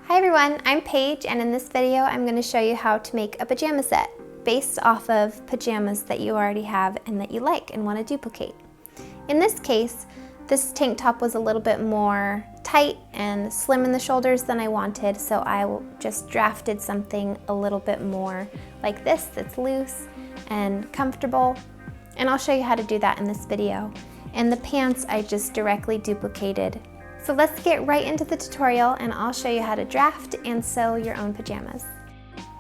Hi everyone, I'm Paige, and in this video I'm going to show you how to make a pajama set based off of pajamas that you already have and that you like and want to duplicate. In this case, this tank top was a little bit more tight and slim in the shoulders than I wanted, so I just drafted something a little bit more like this that's loose and comfortable, and I'll show you how to do that in this video. And the pants I just directly duplicated. So let's get right into the tutorial and I'll show you how to draft and sew your own pajamas.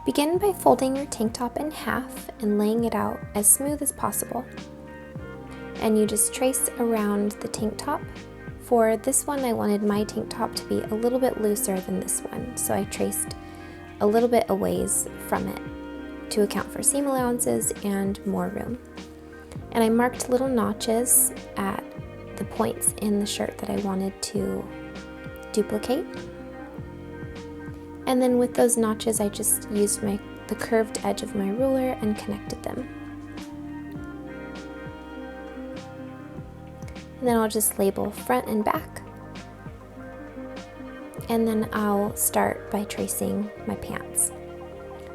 Begin by folding your tank top in half and laying it out as smooth as possible. And you just trace around the tank top. For this one, I wanted my tank top to be a little bit looser than this one, so I traced a little bit a ways from it to account for seam allowances and more room. And I marked little notches at the points in the shirt that I wanted to duplicate. And then with those notches, I just used the curved edge of my ruler and connected them. And then I'll just label front and back. And then I'll start by tracing my pants.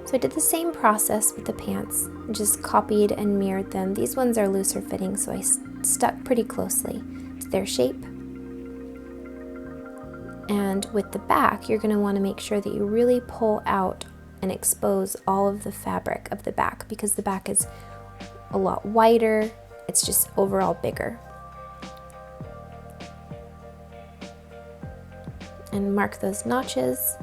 So I did the same process with the pants, just copied and mirrored them. These ones are looser fitting, so I stuck pretty closely to their shape. And with the back, you're going to want to make sure that you really pull out and expose all of the fabric of the back, because the back is a lot wider, it's just overall bigger. And mark those notches.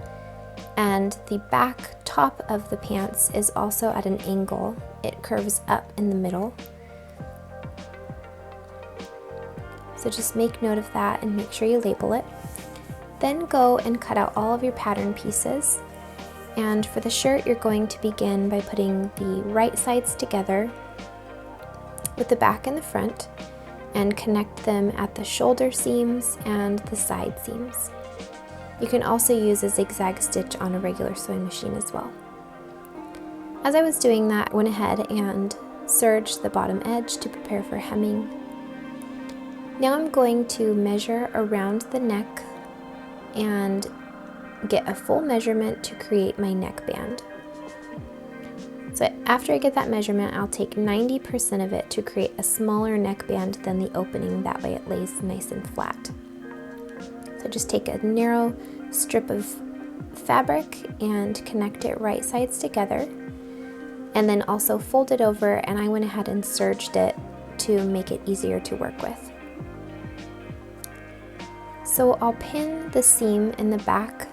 And the back top of the pants is also at an angle. It curves up in the middle. So just make note of that and make sure you label it. Then go and cut out all of your pattern pieces. And for the shirt, you're going to begin by putting the right sides together with the back and the front and connect them at the shoulder seams and the side seams. You can also use a zigzag stitch on a regular sewing machine as well. As I was doing that, I went ahead and serged the bottom edge to prepare for hemming. Now I'm going to measure around the neck and get a full measurement to create my neckband. So after I get that measurement, I'll take 90% of it to create a smaller neckband than the opening, that way it lays nice and flat. So just take a narrow strip of fabric and connect it right sides together, and then also fold it over, and I went ahead and serged it to make it easier to work with. So I'll pin the seam in the back,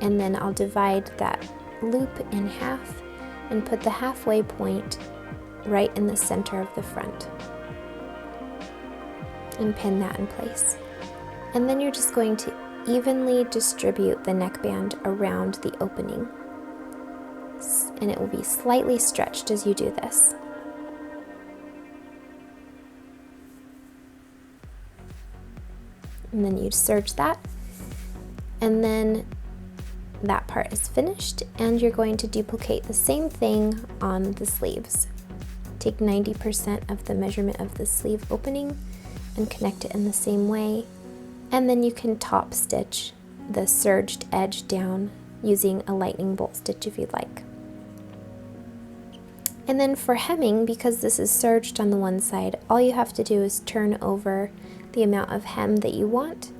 and then I'll divide that loop in half and put the halfway point right in the center of the front and pin that in place. And then you're just going to evenly distribute the neckband around the opening, and it will be slightly stretched as you do this. And then you serge that, and then that part is finished, and you're going to duplicate the same thing on the sleeves. Take 90% of the measurement of the sleeve opening and connect it in the same way. And then you can top stitch the serged edge down using a lightning bolt stitch if you'd like. And then for hemming, because this is serged on the one side, all you have to do is turn over the amount of hem that you want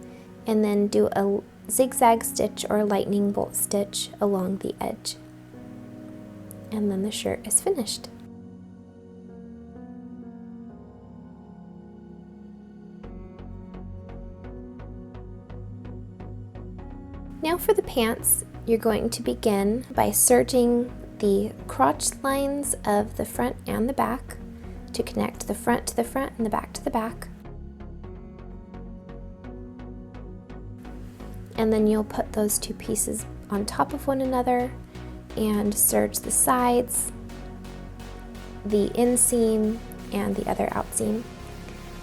and then do a zigzag stitch or lightning bolt stitch along the edge. And then the shirt is finished. Now for the pants, you're going to begin by serging the crotch lines of the front and the back to connect the front to the front and the back to the back. And then you'll put those two pieces on top of one another and serge the sides, the inseam, and the other outseam.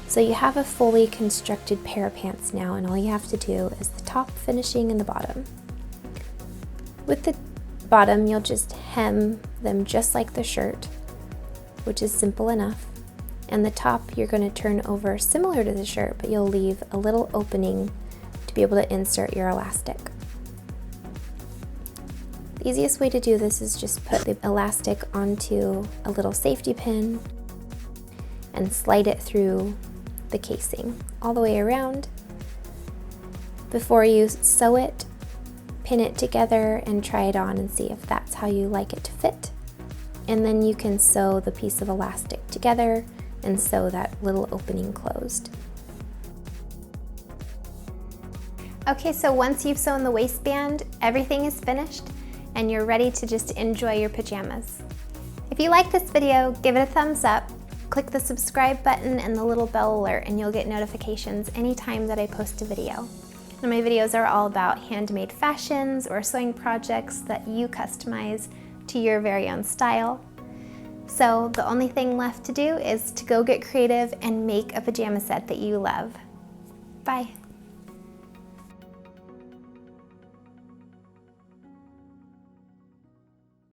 So you have a fully constructed pair of pants now, and all you have to do is the top finishing and the bottom. With the bottom, you'll just hem them just like the shirt, which is simple enough. And the top you're going to turn over similar to the shirt, but you'll leave a little opening to be able to insert your elastic. The easiest way to do this is just put the elastic onto a little safety pin and slide it through the casing all the way around. Before you sew it, pin it together and try it on and see if that's how you like it to fit. And then you can sew the piece of elastic together and sew that little opening closed. Okay, so once you've sewn the waistband, everything is finished and you're ready to just enjoy your pajamas. If you like this video, give it a thumbs up, click the subscribe button and the little bell alert and you'll get notifications anytime that I post a video. And my videos are all about handmade fashions or sewing projects that you customize to your very own style. So the only thing left to do is to go get creative and make a pajama set that you love. Bye.